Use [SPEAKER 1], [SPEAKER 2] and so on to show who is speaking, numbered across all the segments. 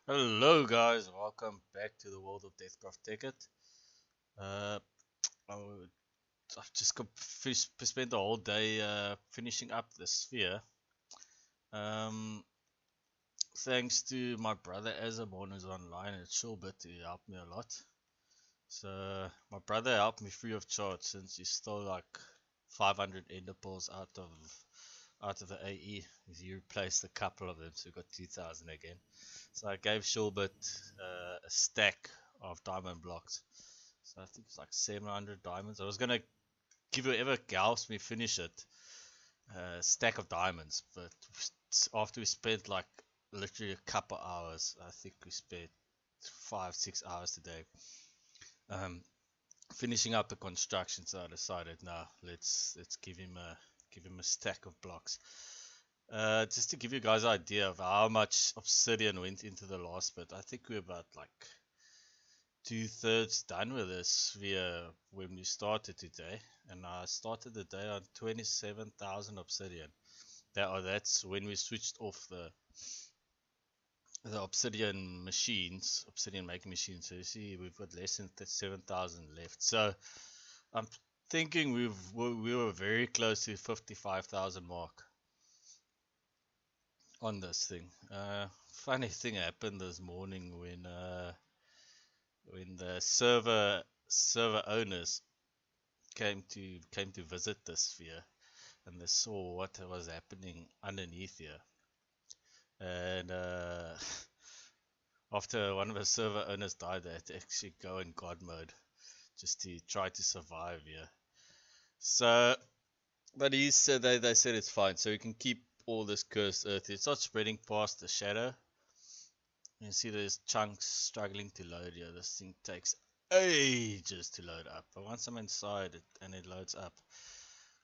[SPEAKER 1] Hello guys, welcome back to the world of Deathcraft Tekkit. Uh, I would- I've just spent the whole day finishing up the sphere. Um, Thanks to my brother Azamon who's online at Shulbit, he helped me a lot. So my brother helped me free of charge since he stole like 500 ender pearls out of the AE. He replaced a couple of them, so we got 2,000 again. So I gave Shulbit a stack of diamond blocks. So I think it's like 700 diamonds. I was gonna give whoever helps me finish it a stack of diamonds, but after we spent like literally a couple hours, I think we spent 5-6 hours today, um, finishing up the construction. So I decided, now let's give him a stack of blocks. Just to give you guys an idea of how much obsidian went into the last bit, I think we're about like two-thirds done with this via when we started today, and I started the day on 27,000 obsidian. That's when we switched off the obsidian making machines. So you see, we've got less than 7,000 left. So I'm thinking we were very close to 55,000 mark on this thing. Funny thing happened this morning when the server owners came to visit the sphere, and they saw what was happening underneath here. And after one of the server owners died, they had to actually go in God mode just to try to survive here. So, but he said they said it's fine, so we can keep all this cursed earth. It's not spreading past the shadow. You see there's chunks struggling to load here. This thing takes ages to load up, but once I'm inside it and it loads up.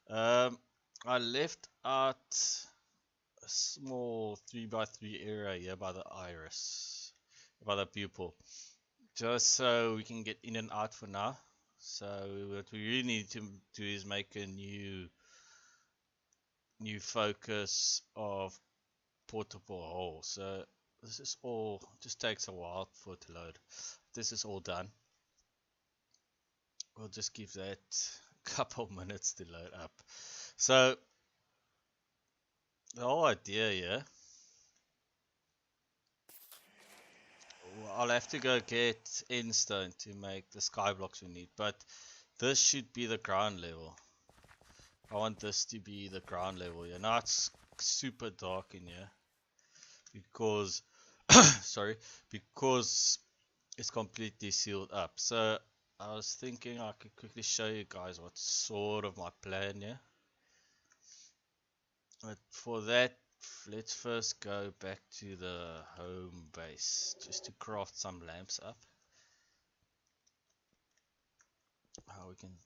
[SPEAKER 1] I left out a small 3x3 area here by the iris, by the pupil, just so we can get in and out for now. So what we really need to do is make a new focus of portable hole. So this is all just takes a while for it to load. This is all done. We'll just give that a couple minutes to load up. So the whole idea here, I'll have to go get endstone to make the skyblocks we need, but this should be the ground level. I want this to be the ground level here. Now it's super dark in here because sorry, because it's completely sealed up. So I was thinking I could quickly show you guys what's sort of my plan here. But for that, let's first go back to the home base just to craft some lamps up.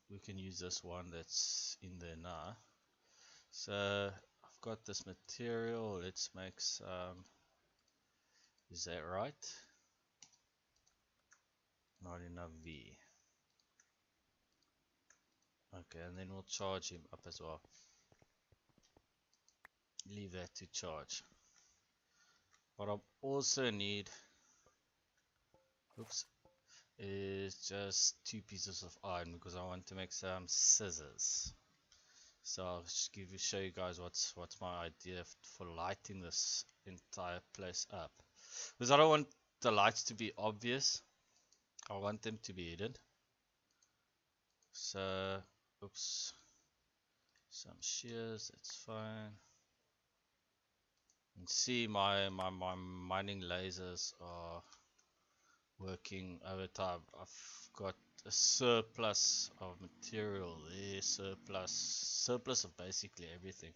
[SPEAKER 1] We can use this one that's in there now. So I've got this material. Let's make some. Is that right? Not enough V. Okay, and then we'll charge him up as well. Leave that to charge. What I also need, oops, is just 2 pieces of iron because I want to make some scissors. So I'll just show you guys what's my idea for lighting this entire place up. Because I don't want the lights to be obvious. I want them to be hidden. So, oops, some shears. That's fine. And see my mining lasers are working overtime. I've got a surplus of material there, surplus of basically everything,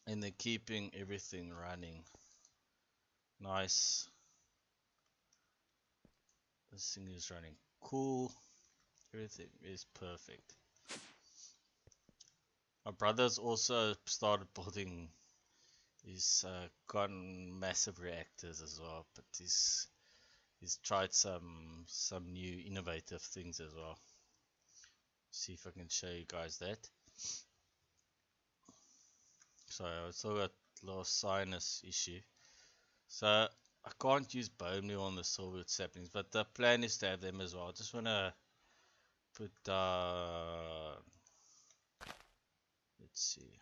[SPEAKER 1] and they're keeping everything running nice. This thing is running cool, everything is perfect. My brother's also started building. He's got massive reactors as well, but he's tried some new innovative things as well. See if I can show you guys that. So I still got a little sinus issue, So I can't use bone meal on the silverwood saplings, but the plan is to have them as well. I just want to put let's see.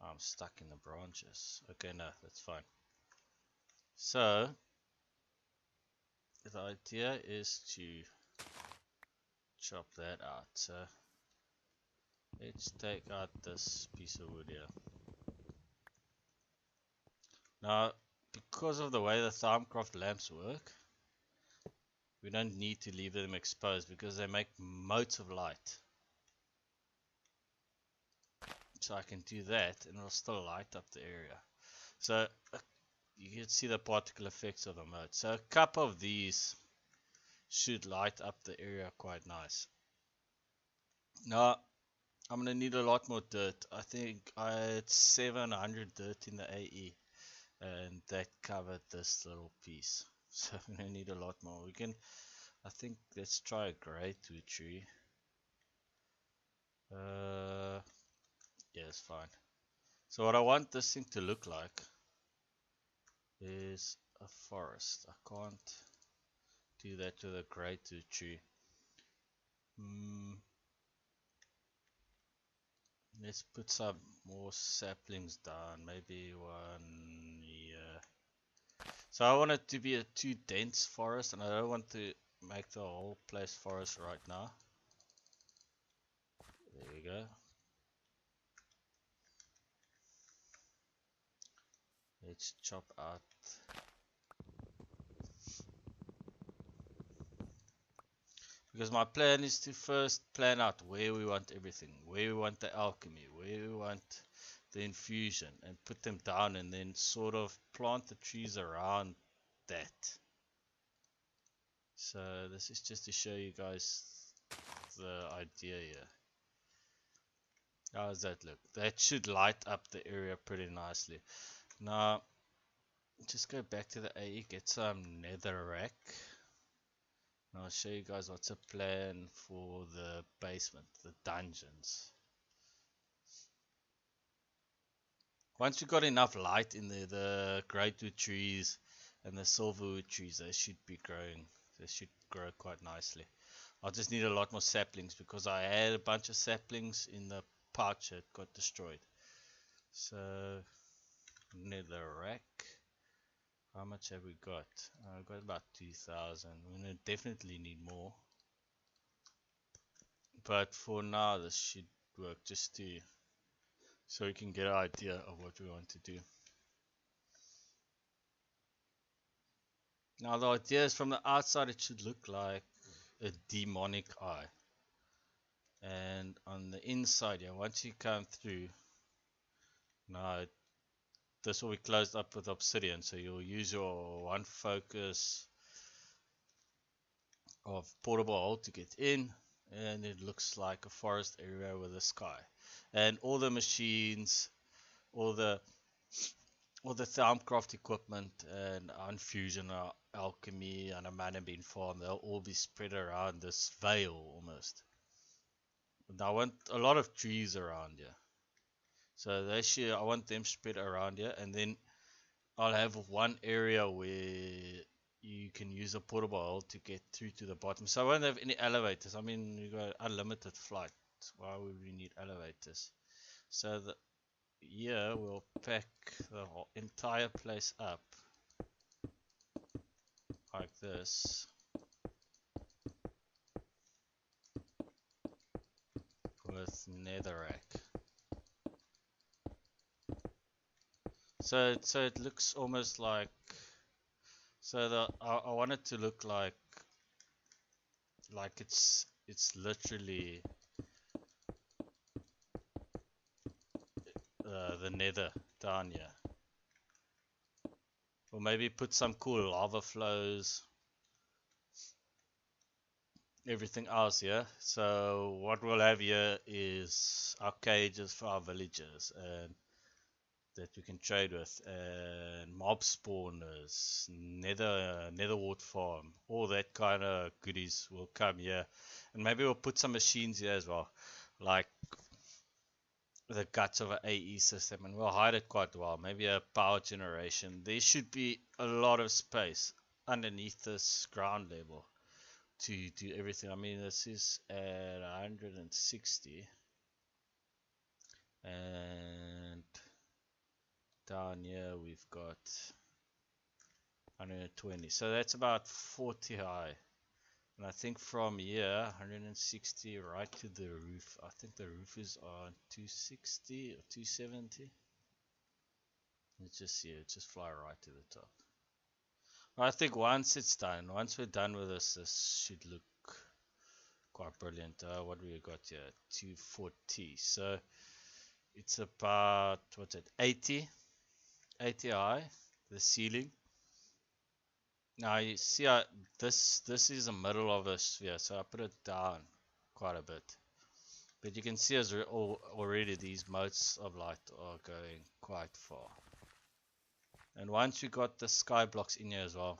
[SPEAKER 1] I'm stuck in the branches. Okay, no, that's fine. So the idea is to chop that out. So let's take out this piece of wood here. Now, because of the way the Thermcraft lamps work, we don't need to leave them exposed because they make motes of light. So I can do that and it'll still light up the area. So you can see the particle effects of the mote. So a couple of these should light up the area quite nice. Now I'm gonna need a lot more dirt. I think I had 700 dirt in the AE and that covered this little piece. So I'm gonna need a lot more. We can, I think, let's try a grey two tree. Yeah, it's fine. So what I want this thing to look like is a forest. I can't do that with a grey two tree. Let's put some more saplings down, maybe one here. So I want it to be a too dense forest, and I don't want to make the whole place forest right now. There we go. Let's chop out. Because my plan is to first plan out where we want everything, where we want the alchemy, where we want the infusion, and put them down, and then sort of plant the trees around that. So this is just to show you guys the idea here. How does that look? That should light up the area pretty nicely. Now, just go back to the AE, get some netherrack. And I'll show you guys what's a plan for the basement, the dungeons. Once you've got enough light in there, the greatwood trees and the silverwood trees, they should be growing. They should grow quite nicely. I'll just need a lot more saplings because I had a bunch of saplings in the pouch that got destroyed. So, netherrack. How much have we got? I've got about 2,000. We're going to definitely need more. But for now, this should work just to, so we can get an idea of what we want to do. Now the idea is from the outside it should look like a demonic eye. And on the inside, yeah, once you come through, now this will be closed up with obsidian, so you'll use your one focus of portable hole to get in, and it looks like a forest area with a sky. And all the machines, all the Thermcraft equipment and infusion, alchemy, and a mana bean farm, they'll all be spread around this veil almost. And I want a lot of trees around here. So they should, I want them spread around here, and then I'll have one area where you can use a portable hole to get through to the bottom. So I won't have any elevators. I mean, you got unlimited flight. Why would we need elevators? So the here we'll pack the whole entire place up like this with netherrack. So it looks almost like, so I want it to look like it's literally the nether down here. Or maybe put some cool lava flows, everything else here. So what we'll have here is our cages for our villagers and that we can trade with, and mob spawners, netherwart farm, all that kind of goodies will come here. And maybe we'll put some machines here as well, like the guts of an AE system, and we'll hide it quite well. Maybe a power generation. There should be a lot of space underneath this ground level to do everything. I mean, this is at 160, and down here we've got 120. So that's about 40 high. And I think from here, 160 right to the roof. I think the roof is on 260 or 270. Let's just see it, just fly right to the top. I think once it's done, once we're done with this should look quite brilliant. What do we got here? 240. So it's about, what's it, 80 high, the ceiling. Now you see, this is the middle of a sphere, so I put it down quite a bit. But you can see as already these motes of light are going quite far. And once we got the sky blocks in here as well,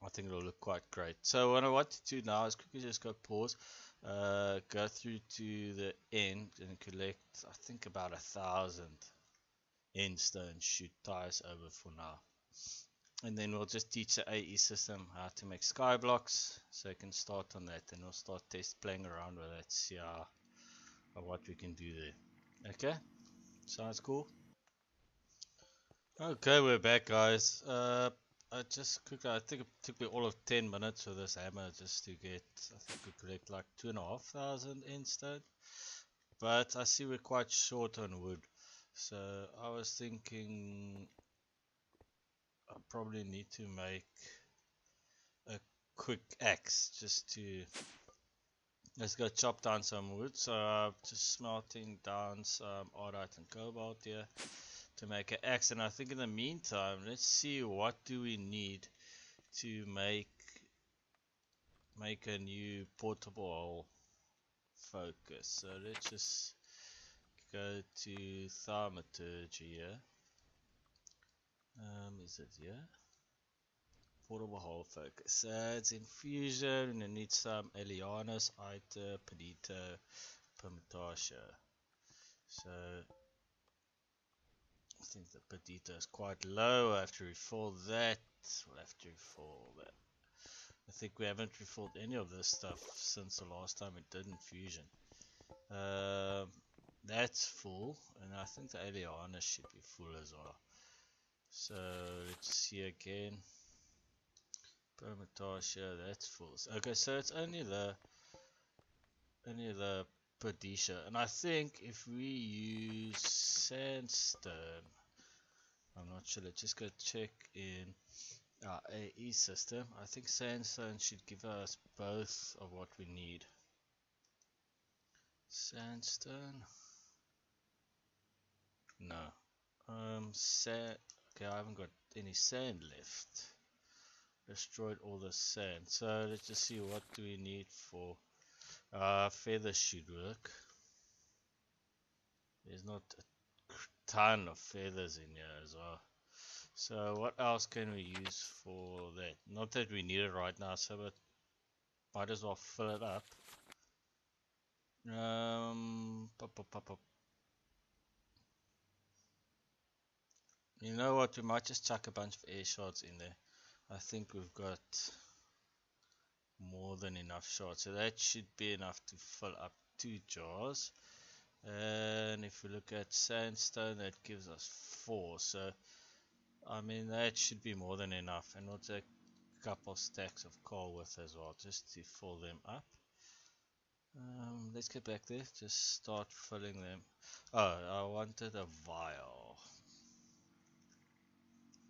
[SPEAKER 1] I think it'll look quite great. So what I want to do now is quickly just go pause, go through to the end and collect, I think, about 1,000 end stones, shoot ties over for now. And then we'll just teach the AE system how to make sky blocks, so you can start on that, and we'll start playing around with that, see what we can do there. Okay, sounds cool. Okay, we're back, guys. I just quickly, I think it took me all of 10 minutes with this hammer just to get, I think we collect like 2,500 end stone. But I see we're quite short on wood, so I was thinking I probably need to make a quick axe just to, let's go chop down some wood. So I'm just smelting down some iodite and cobalt here to make an axe. And I think in the meantime, let's see what do we need to make a new portable focus. So let's just go to thaumaturgy here. Is it here? Portable hole focus. It's infusion, and it needs some Elianus, Iter, Pedito, Permutasha. So I think the Pedito is quite low. I have to refill that. We'll have to refill that. I think we haven't refilled any of this stuff since the last time it did infusion. That's full, and I think the Eliana should be full as well. So let's see again. Permutasha, that's full. Okay, so it's only the Perdisha, and I think if we use sandstone, I'm not sure. Let's just go check in our AE system. I think sandstone should give us both of what we need. Sandstone? No. Sand. Okay, I haven't got any sand left. Destroyed all the sand. So let's just see what do we need for feathers should work. There's not a ton of feathers in here as well. So what else can we use for that? Not that we need it right now, so but might as well fill it up. You know what? We might just chuck a bunch of air shards in there. I think we've got more than enough shards, so that should be enough to fill up 2 jars. And if we look at sandstone, that gives us 4. So I mean that should be more than enough, and we'll take a couple stacks of coal with as well, just to fill them up. Let's get back there, just start filling them. Oh, I wanted a vial.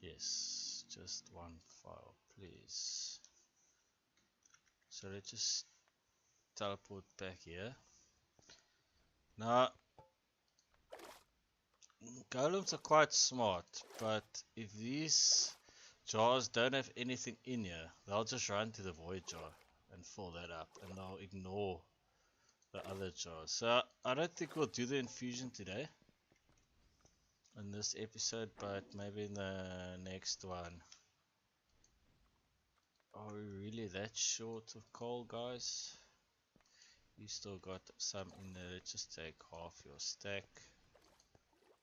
[SPEAKER 1] Yes, just 1 vial, please. So let's just teleport back here. Now, golems are quite smart, but if these jars don't have anything in here, they'll just run to the void jar and fill that up, and they'll ignore the other jars. So I don't think we'll do the infusion today in this episode, but maybe in the next one. Are we really that short of coal, guys? You still got some in there. Let's just take half your stack.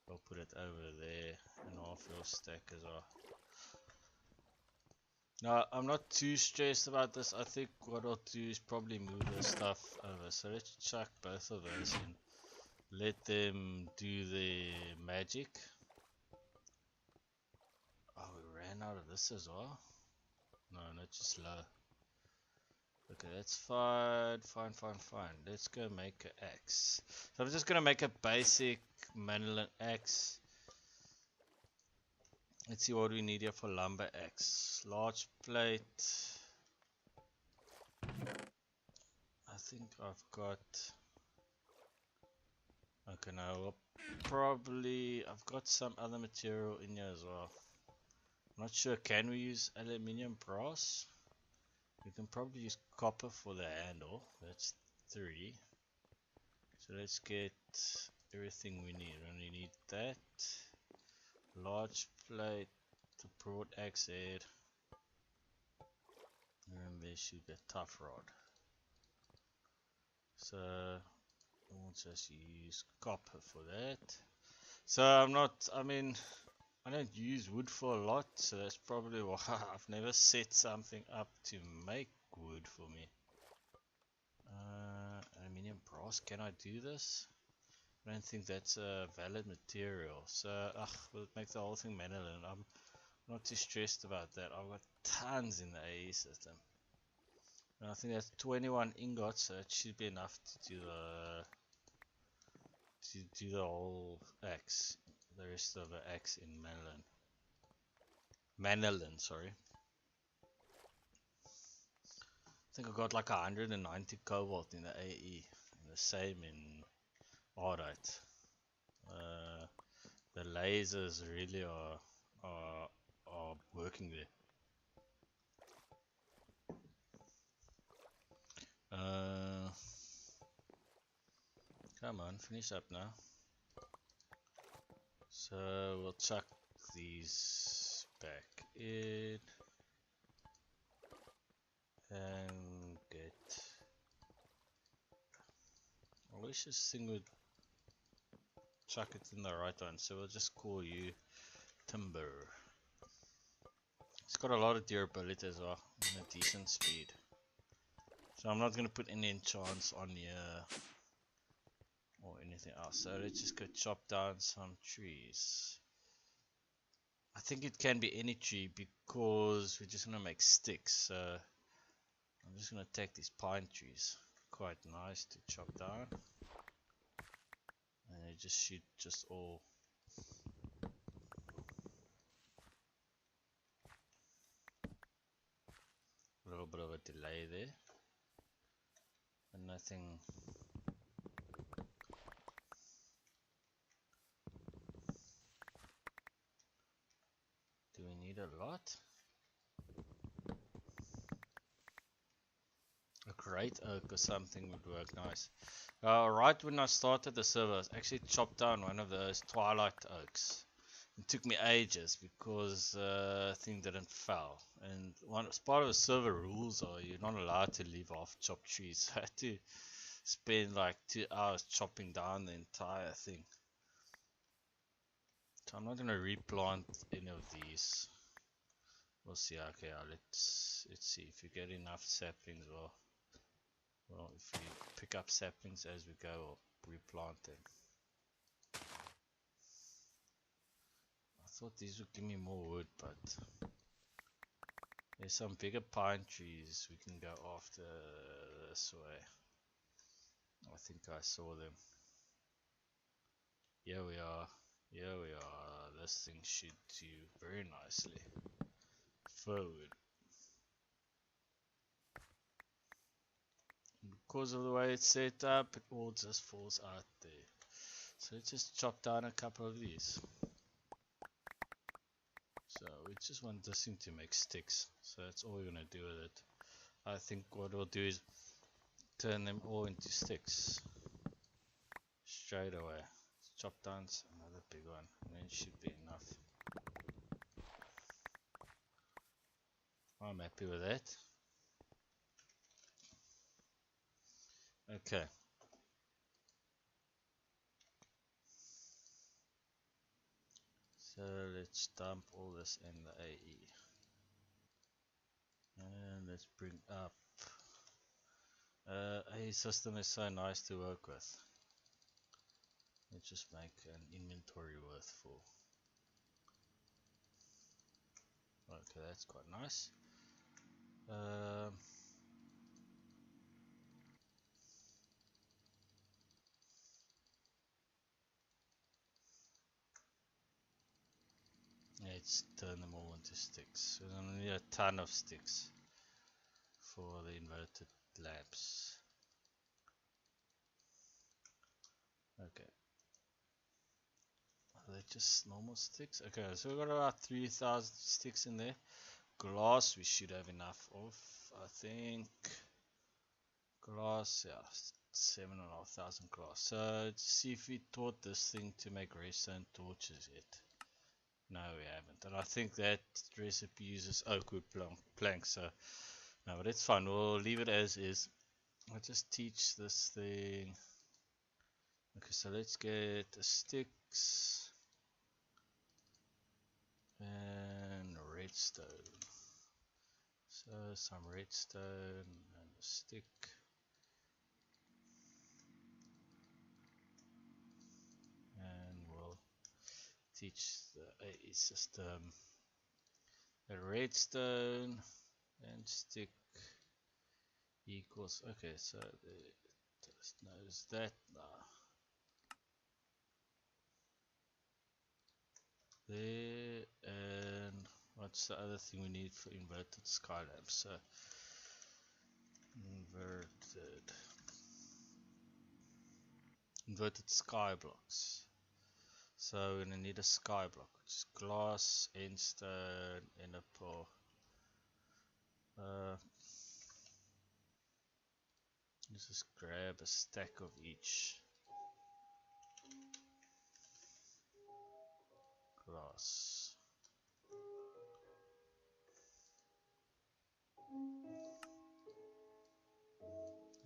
[SPEAKER 1] I'll put it over there and half your stack as well. Now, I'm not too stressed about this. I think what I'll do is probably move this stuff over. So let's chuck both of those in. Let them do the magic. Oh, we ran out of this as well. No, not just low. Okay, that's fine. Let's go make an axe. So I'm just gonna make a basic mandolin axe. Let's see what we need here for lumber axe. Large plate. I think I've got. Okay, now we'll probably. I've got some other material in here as well. I'm not sure. Can we use aluminium brass? We can probably use copper for the handle. That's 3. So let's get everything we need. We only need that. Large plate, the broad axe head, and there should be a tough rod. So we'll just use copper for that. So I don't use wood for a lot, so that's probably why I've never set something up to make wood for me. Aluminium brass, can I do this? I don't think that's a valid material, so we'll make the whole thing mandolin. I'm not too stressed about that. I've got tons in the AE system. And I think that's 21 ingots, so it should be enough to do the whole axe. The rest of the axe in mandolin. Mandolin, sorry. I think I got like 190 cobalt in the AE, and the same in Ardite. The lasers really are working there. Come on, finish up now. So we'll chuck these back in and get. I wish this thing would chuck it in the right one, so we'll just call you Timber. It's got a lot of durability as well, and a decent speed. So I'm not going to put any enchants on here or anything else. So let's just go chop down some trees. I think it can be any tree because we're just going to make sticks. So I'm just going to take these pine trees. Quite nice to chop down. And they just shoot just all. A little bit of a delay there. And nothing. Do we need a lot? A great oak or something would work nice. Right when I started the server, I actually chopped down one of those twilight oaks. It took me ages because the thing didn't fall. And part of the server rules are you're not allowed to leave off chopped trees. So I had to spend like 2 hours chopping down the entire thing. So I'm not gonna replant any of these. We'll see. Okay, let's see if you get enough saplings. Well, if we pick up saplings as we go, we'll replant them. I thought these would give me more wood, but there's some bigger pine trees we can go after this way. I think I saw them. Here we are. Here we are. This thing should do very nicely. Forward. Because of the way it's set up, it all just falls out there. So let's just chop down a couple of these. So we just want this thing to make sticks. So that's all we're going to do with it. I think what we'll do is turn them all into sticks. Straight away. Let's chop down another big one. And then it should be enough. I'm happy with that. Okay. So let's dump all this in the AE. And let's bring up. AE system is so nice to work with. Let's just make an inventory worth full. Okay, that's quite nice. Let's turn them all into sticks. We're gonna need a ton of sticks for the inverted lamps. Okay. Are they just normal sticks? Okay, so we've got about 3,000 sticks in there. Glass we should have enough of, I think. Glass, yeah, 7,500 glass. So let's see if we taught this thing to make redstone torches yet. No, we haven't. And I think that recipe uses oak wood planks, so no, but it's fine. We'll leave it as is. I'll just teach this thing. Okay, so let's get the sticks and redstone. So some redstone and a stick. And we'll teach the AE system the redstone and stick equals. Okay, so it just knows that now. There, and what's the other thing we need for inverted sky lamps? So inverted sky blocks. So we're gonna need a sky block, which is glass, endstone, innerpore. Let's just grab a stack of each. Glass.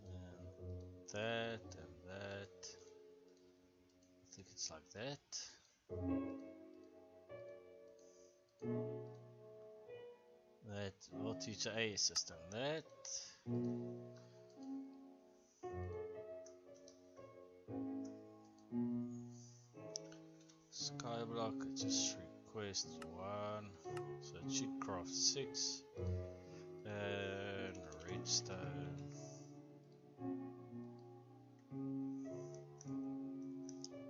[SPEAKER 1] And that and that. I think it's like that. That will teach a system. That. Skyblock, it just request one. So it should craft 6. And redstone.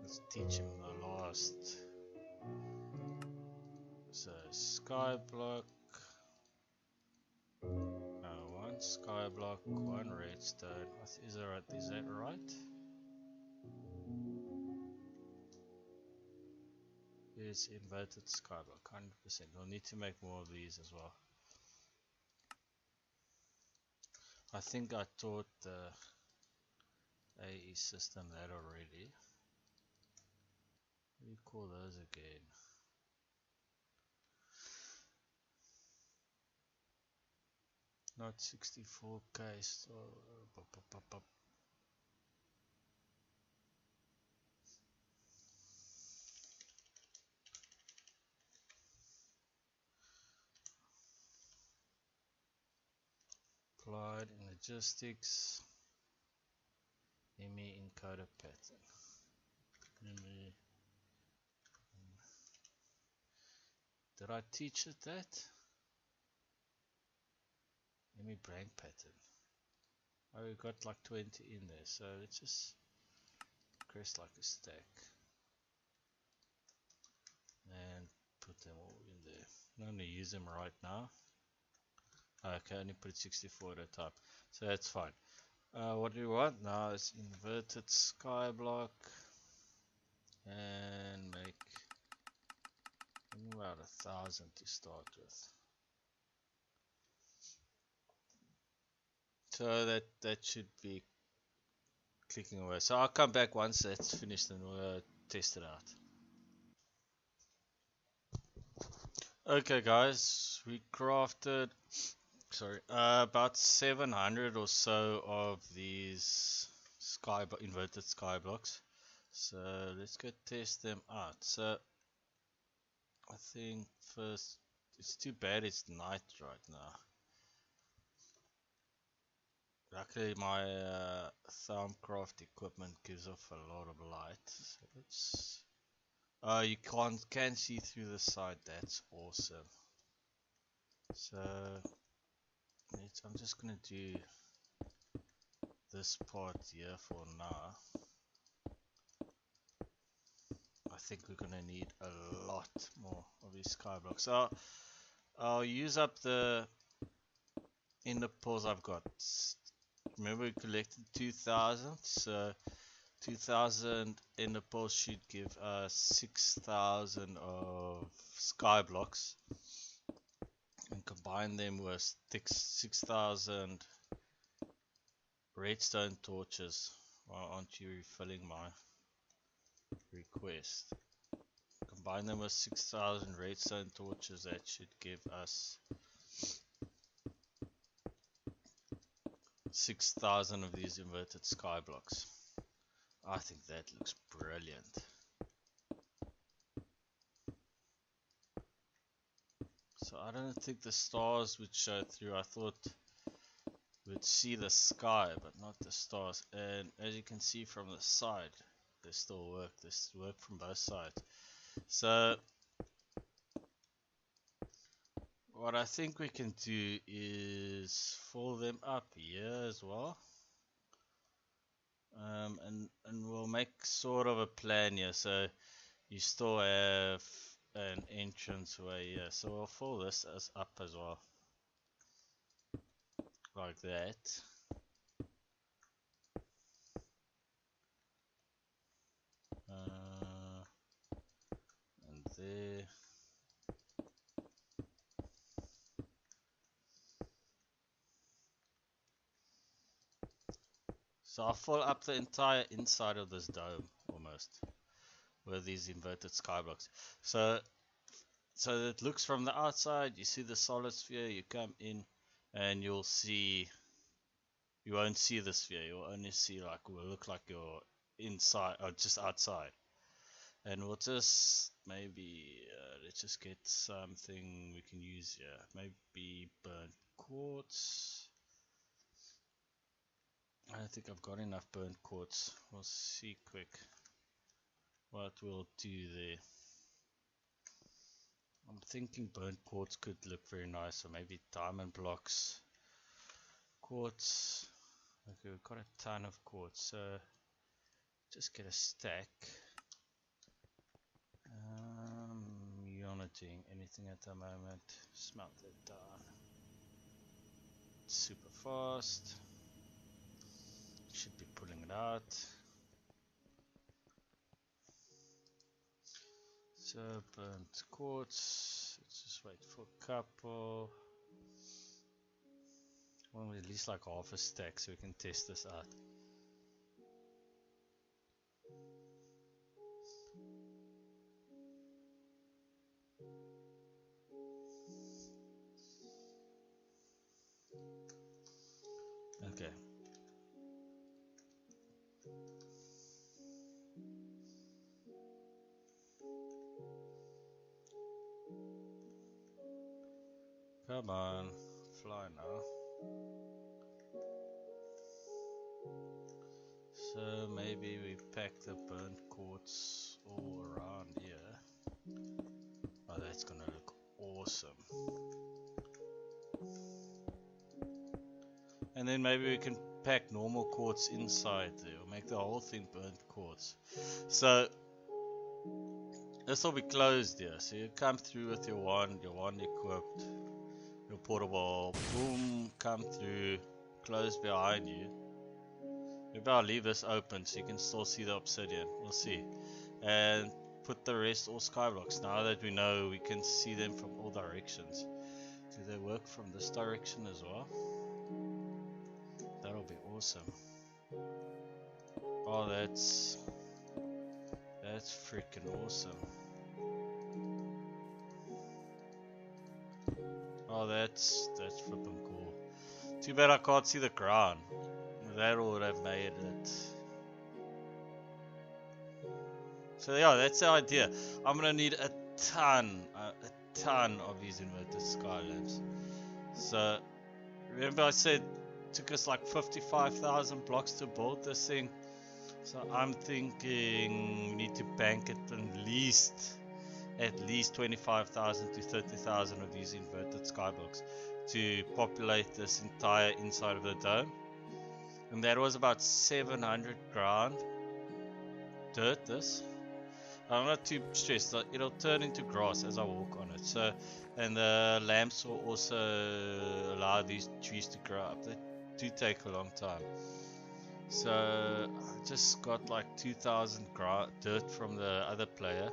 [SPEAKER 1] Let's teach him the last. So skyblock. No, one skyblock, one redstone. Is that right? It's inverted skyblock, 100%. We'll need to make more of these as well. I think I taught the AE system that already. What do you call those again? Not 64k, so applied in logistics. ME encoder pattern. ME. Did I teach it that? ME blank pattern. Oh, we got like 20 in there, so let's just crest like a stack and put them all in there. I'm going to use them right now. Okay, only put 64 at a time, so that's fine. What do we want now is inverted skyblock and make about 1,000 to start with. So that should be clicking away. So I'll come back once that's finished and we'll test it out. Okay guys, we crafted about 700 or so of these inverted sky blocks. So let's go test them out. So I think first, it's too bad it's night right now. Luckily my Thermcraft equipment gives off a lot of light. So let's... you can see through the side. That's awesome. So I'm just gonna do this part here for now. I think we're gonna need a lot more of these skyblocks. So I'll use up the ender pearls I've got. Remember we collected 2,000, so 2,000 ender pearls should give us 6,000 of skyblocks, and combine them with 6,000 redstone torches. Why aren't you refilling my request? Combine them with 6,000 redstone torches. That should give us 6,000 of these inverted skyblocks. I think that looks brilliant. So I don't think the stars would show through. I thought we'd see the sky but not the stars, and as you can see from the side, they still work. They work from both sides. So what I think we can do is fill them up here as well, and we'll make sort of a plan here. So you still have an entrance way here, so we'll fill this up as well, like that. And there. So I'll fill up the entire inside of this dome almost with these inverted skyblocks. So it looks from the outside. You see the solid sphere. You come in, and you won't see the sphere. You'll only see will look like you're inside or just outside. And we'll just maybe let's just get something we can use here. Maybe burnt quartz. I don't think I've got enough burnt quartz. We'll see quick what we'll do there. I'm thinking burnt quartz could look very nice, so maybe diamond blocks, quartz. Okay, we've got a ton of quartz, so just get a stack. You're not doing anything at the moment. Smelt it down. Super fast. Should be pulling it out. So burnt quartz. Let's just wait for a couple. Well, at least like half a stack so we can test this out. Okay. Come on, fly now. So maybe we pack the burnt quartz all around here. Oh, that's gonna look awesome. And then maybe we can pack normal quartz inside there, or make the whole thing burnt quartz. So this will be closed here. So you come through with your wand equipped, your portable, boom, come through, close behind you. Maybe I'll leave this open so you can still see the obsidian. We'll see. And put the rest all skyblocks. Now that we know we can see them from all directions. Do they work from this direction as well? That'll be awesome. Oh, that's freaking awesome. Oh, that's flipping cool. Too bad I can't see the ground. That would have made it So yeah, that's the idea. I'm gonna need a ton of these inverted sky lamps. So remember I said it took us like 55,000 blocks to build this thing. So I'm thinking we need to bank it at least 25,000 to 30,000 of these inverted skybox to populate this entire inside of the dome. And that was about 700 ground dirt. This I'm not too stressed. It'll turn into grass as I walk on it. So, and the lamps will also allow these trees to grow up. They do take a long time. So I just got like 2,000 dirt from the other player.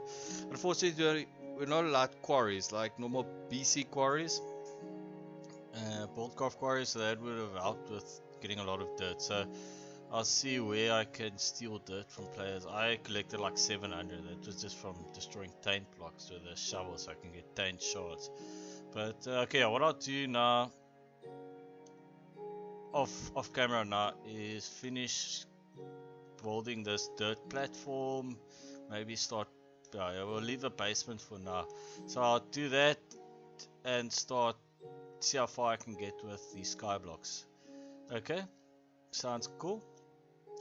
[SPEAKER 1] Unfortunately, we're not allowed quarries like normal BC quarries, Boldcraft quarries. So that would have helped with getting a lot of dirt. So I'll see where I can steal dirt from players. I collected like 700. That was just from destroying taint blocks with a shovel, so I can get taint shards. But okay, what I'll do now, off camera now, is finish building this dirt platform. Maybe start. Yeah, we'll leave the basement for now. So I'll do that and start. See how far I can get with these sky blocks. Okay, sounds cool.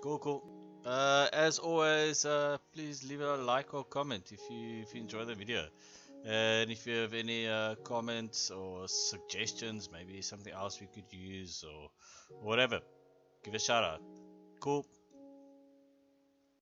[SPEAKER 1] Cool. As always, please leave a like or comment if you enjoy the video, and if you have any comments or suggestions, maybe something else we could use or whatever, give a shout out. Cool.